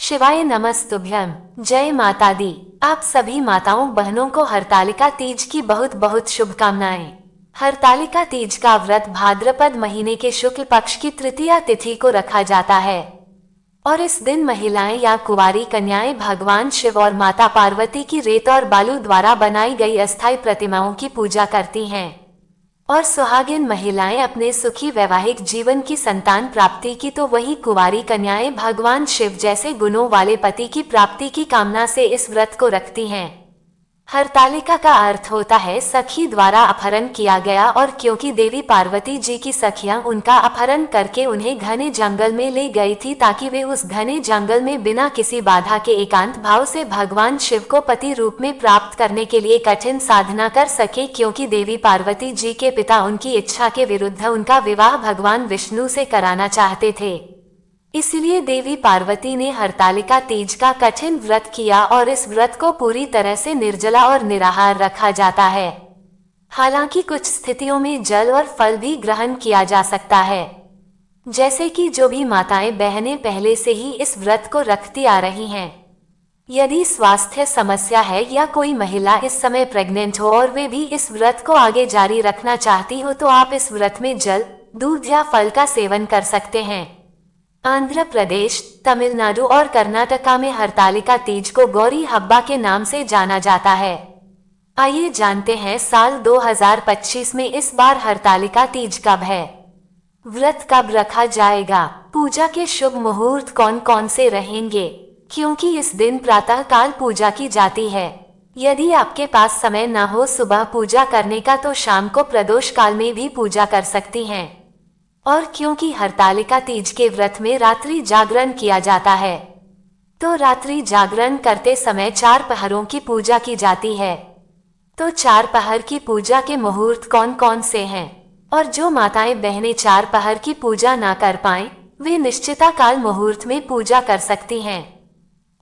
शिवाय नमस्तुभ्यम। जय माता दी। आप सभी माताओं बहनों को हरतालिका तीज की बहुत बहुत शुभकामनाएं। हरतालिका तीज का व्रत भाद्रपद महीने के शुक्ल पक्ष की तृतीया तिथि को रखा जाता है और इस दिन महिलाएं या कुंवारी कन्याएं भगवान शिव और माता पार्वती की रेत और बालू द्वारा बनाई गई अस्थायी प्रतिमाओं की पूजा करती हैं और सुहागिन महिलाएं अपने सुखी वैवाहिक जीवन की संतान प्राप्ति की तो वही कुंवारी कन्याएं भगवान शिव जैसे गुणों वाले पति की प्राप्ति की कामना से इस व्रत को रखती हैं। हरतालिका का अर्थ होता है सखी द्वारा अपहरण किया गया, और क्योंकि देवी पार्वती जी की सखियां उनका अपहरण करके उन्हें घने जंगल में ले गई थी ताकि वे उस घने जंगल में बिना किसी बाधा के एकांत भाव से भगवान शिव को पति रूप में प्राप्त करने के लिए कठिन साधना कर सके, क्योंकि देवी पार्वती जी के पिता उनकी इच्छा के विरुद्ध उनका विवाह भगवान विष्णु से कराना चाहते थे। इसलिए देवी पार्वती ने हरतालिका तीज का कठिन व्रत किया और इस व्रत को पूरी तरह से निर्जला और निराहार रखा जाता है। हालांकि कुछ स्थितियों में जल और फल भी ग्रहण किया जा सकता है, जैसे कि जो भी माताएं बहनें पहले से ही इस व्रत को रखती आ रही हैं। यदि स्वास्थ्य समस्या है या कोई महिला इस समय प्रेग्नेंट हो और वे भी इस व्रत को आगे जारी रखना चाहती हो तो आप इस व्रत में जल, दूध या फल का सेवन कर सकते हैं। आंध्र प्रदेश, तमिलनाडु और कर्नाटका में हरतालिका तीज को गौरी हब्बा के नाम से जाना जाता है। आइए जानते हैं साल 2025 में इस बार हरतालिका तीज कब है, व्रत कब रखा जाएगा, पूजा के शुभ मुहूर्त कौन कौन से रहेंगे, क्योंकि इस दिन प्रातः काल पूजा की जाती है। यदि आपके पास समय न हो सुबह पूजा करने का तो शाम को प्रदोष काल में भी पूजा कर सकती हैं। और क्योंकि हरतालिका तीज के व्रत में रात्रि जागरण किया जाता है तो रात्रि जागरण करते समय 4 पहरों की पूजा की जाती है। तो 4 पहर की पूजा के मुहूर्त कौन कौन से हैं, और जो माताएं बहनें 4 पहर की पूजा ना कर पाएं वे निश्चिता काल मुहूर्त में पूजा कर सकती हैं।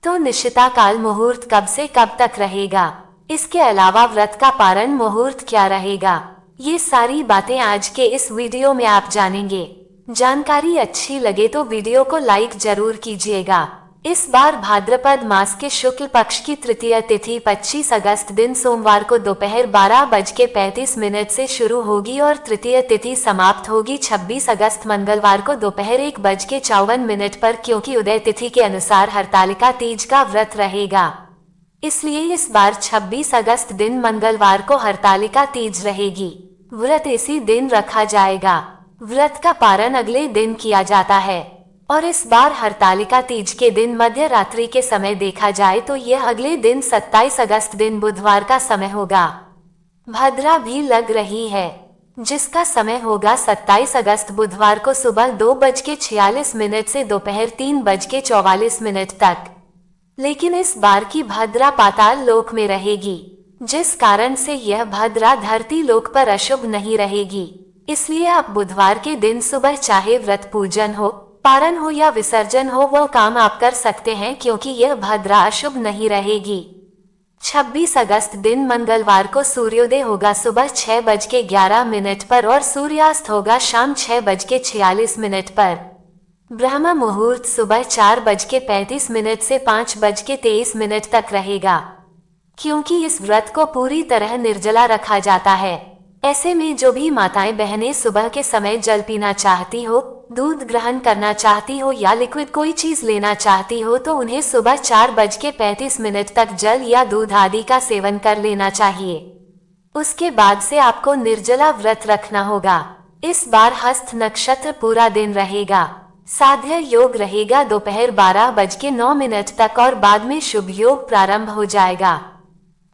तो निश्चिता काल मुहूर्त कब से कब तक रहेगा, इसके अलावा व्रत का पारण मुहूर्त क्या रहेगा, ये सारी बातें आज के इस वीडियो में आप जानेंगे। जानकारी अच्छी लगे तो वीडियो को लाइक जरूर कीजिएगा। इस बार भाद्रपद मास के शुक्ल पक्ष की तृतीया तिथि 25 अगस्त दिन सोमवार को दोपहर 12:35 से शुरू होगी और तृतीय तिथि समाप्त होगी 26 अगस्त मंगलवार को दोपहर 1:54 पर, क्योंकि उदय तिथि के अनुसार हरतालिका तीज का व्रत रहेगा। इसलिए इस बार 26 अगस्त दिन मंगलवार को हरतालिका तीज रहेगी। व्रत इसी दिन रखा जाएगा। व्रत का पारण अगले दिन किया जाता है और इस बार हरतालिका तीज के दिन मध्य रात्रि के समय देखा जाए तो यह अगले दिन 27 अगस्त दिन बुधवार का समय होगा। भद्रा भी लग रही है जिसका समय होगा 27 अगस्त बुधवार को सुबह 2:46 से दोपहर 3:44 तक। लेकिन इस बार की भद्रा पाताल लोक में रहेगी, जिस कारण से यह भद्रा धरती लोक पर अशुभ नहीं रहेगी। इसलिए आप बुधवार के दिन सुबह चाहे व्रत पूजन हो, पारण हो या विसर्जन हो वो काम आप कर सकते हैं, क्योंकि यह भद्रा अशुभ नहीं रहेगी। 26 अगस्त दिन मंगलवार को सूर्योदय होगा सुबह 6:11 पर और सूर्यास्त होगा शाम 6:46 पर। ब्रह्म मुहूर्त सुबह 4:35 से 5:23 तक रहेगा। क्योंकि इस व्रत को पूरी तरह निर्जला रखा जाता है, ऐसे में जो भी माताएं बहनें सुबह के समय जल पीना चाहती हो, दूध ग्रहण करना चाहती हो या लिक्विड कोई चीज लेना चाहती हो तो उन्हें सुबह 4:35 तक जल या दूध आदि का सेवन कर लेना चाहिए। उसके बाद से आपको निर्जला व्रत रखना होगा। इस बार हस्त नक्षत्र पूरा दिन रहेगा। साध्य योग रहेगा दोपहर 12:09 तक और बाद में शुभ योग प्रारंभ हो जाएगा।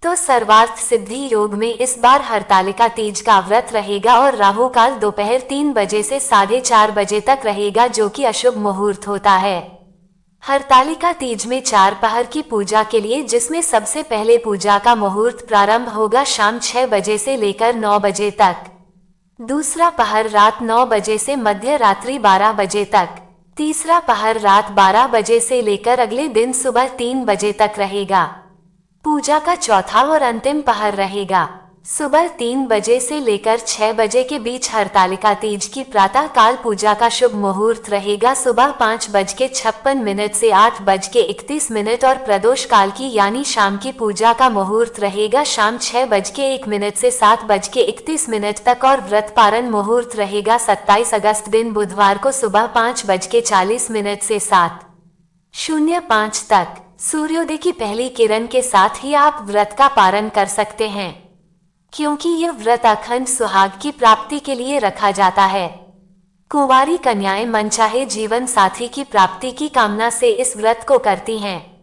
तो सर्वार्थ सिद्धि योग में इस बार हरतालिका तीज का व्रत रहेगा और राहु काल दोपहर 3 बजे से 4:30 बजे तक रहेगा, जो कि अशुभ मुहूर्त होता है। हरतालिका तीज में 4 पहर की पूजा के लिए, जिसमें सबसे पहले पूजा का मुहूर्त प्रारंभ होगा शाम 6 बजे से लेकर 9 बजे तक। दूसरा पहर रात 9 बजे से मध्य रात्रि 12 बजे तक। तीसरा पहर रात 12 बजे से लेकर अगले दिन सुबह 3 बजे तक रहेगा। पूजा का चौथा और अंतिम पहर रहेगा सुबह 3 बजे से लेकर 6 बजे के बीच हरतालिका तीज की प्रातः काल पूजा का शुभ मुहूर्त रहेगा। सुबह 5:56 से 8:31 और प्रदोष काल की यानी शाम की पूजा का मुहूर्त रहेगा शाम 6:01 से 7:31 तक और व्रत पारण मुहूर्त रहेगा 27 अगस्त दिन बुधवार को सुबह 5:40 से 7:05 तक। सूर्योदय की पहली किरण के साथ ही आप व्रत का पारण कर सकते हैं, क्योंकि यह व्रत अखंड सुहाग की प्राप्ति के लिए रखा जाता है। कुंवारी कन्याएं मनचाहे जीवन साथी की प्राप्ति की कामना से इस व्रत को करती हैं।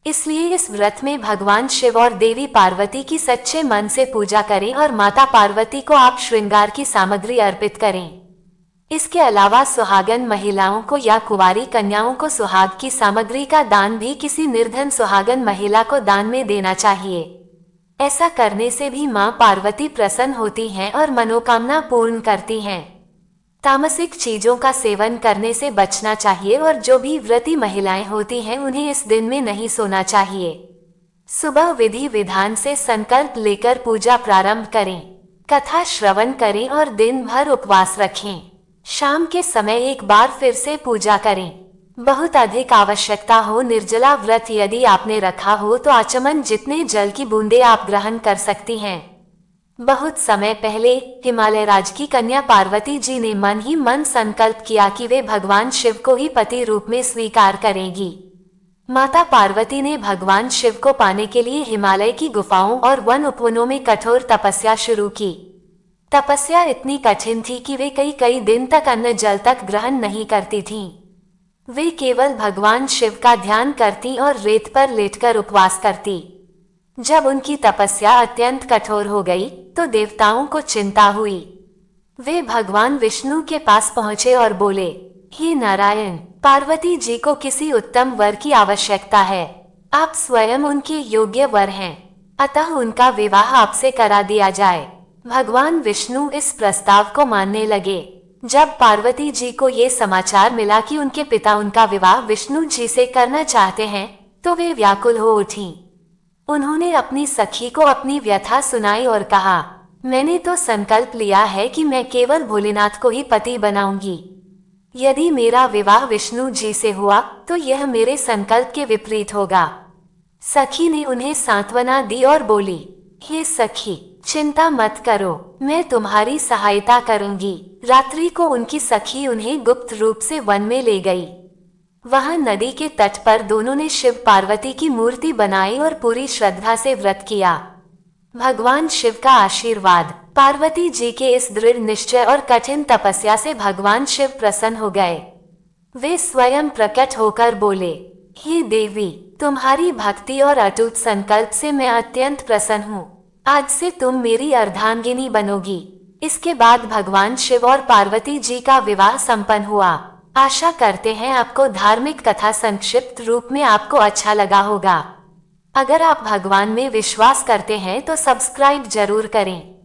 इसलिए इस व्रत में भगवान शिव और देवी पार्वती की सच्चे मन से पूजा करें और माता पार्वती को आप श्रृंगार की सामग्री अर्पित करें। इसके अलावा सुहागन महिलाओं को या कुंवारी कन्याओं को सुहाग की सामग्री का दान भी किसी निर्धन सुहागन महिला को दान में देना चाहिए। ऐसा करने से भी मां पार्वती प्रसन्न होती हैं और मनोकामना पूर्ण करती हैं। तामसिक चीजों का सेवन करने से बचना चाहिए और जो भी व्रती महिलाएं होती हैं उन्हें इस दिन में नहीं सोना चाहिए। सुबह विधि विधान से संकल्प लेकर पूजा प्रारंभ करें, कथा श्रवण करें और दिन भर उपवास रखें। शाम के समय एक बार फिर से पूजा करें। बहुत अधिक आवश्यकता हो निर्जला व्रत यदि आपने रखा हो तो आचमन जितने जल की बूंदे आप ग्रहण कर सकती हैं। बहुत समय पहले हिमालय राज की कन्या पार्वती जी ने मन ही मन संकल्प किया कि वे भगवान शिव को ही पति रूप में स्वीकार करेंगी। माता पार्वती ने भगवान शिव को पाने के लिए हिमालय की गुफाओं और वन उपवनों में कठोर तपस्या शुरू की। तपस्या इतनी कठिन थी कि वे कई दिन तक अन्न जल तक ग्रहण नहीं करती थीं। वे केवल भगवान शिव का ध्यान करती और रेत पर लेटकर उपवास करती। जब उनकी तपस्या अत्यंत कठोर हो गई तो देवताओं को चिंता हुई। वे भगवान विष्णु के पास पहुंचे और बोले, हे नारायण, पार्वती जी को किसी उत्तम वर की आवश्यकता है। आप स्वयं उनके योग्य वर हैं, अतः उनका विवाह आपसे करा दिया जाए। भगवान विष्णु इस प्रस्ताव को मानने लगे। जब पार्वती जी को ये समाचार मिला कि उनके पिता उनका विवाह विष्णु जी से करना चाहते हैं तो वे व्याकुल हो उठीं। उन्होंने अपनी सखी को अपनी व्यथा सुनाई और कहा, मैंने तो संकल्प लिया है कि मैं केवल भोलेनाथ को ही पति बनाऊंगी। यदि मेरा विवाह विष्णु जी से हुआ तो यह मेरे संकल्प के विपरीत होगा। सखी ने उन्हें सांत्वना दी और बोली, हे सखी, चिंता मत करो, मैं तुम्हारी सहायता करूंगी। रात्रि को उनकी सखी उन्हें गुप्त रूप से वन में ले गई। वहां नदी के तट पर दोनों ने शिव पार्वती की मूर्ति बनाई और पूरी श्रद्धा से व्रत किया। भगवान शिव का आशीर्वाद, पार्वती जी के इस दृढ़ निश्चय और कठिन तपस्या से भगवान शिव प्रसन्न हो गए। वे स्वयं प्रकट होकर बोले, हे देवी, तुम्हारी भक्ति और अटूट संकल्प से मैं अत्यंत प्रसन्न हूँ। आज से तुम मेरी अर्धांगिनी बनोगी। इसके बाद भगवान शिव और पार्वती जी का विवाह संपन्न हुआ। आशा करते हैं आपको धार्मिक कथा संक्षिप्त रूप में आपको अच्छा लगा होगा। अगर आप भगवान में विश्वास करते हैं तो सब्सक्राइब जरूर करें।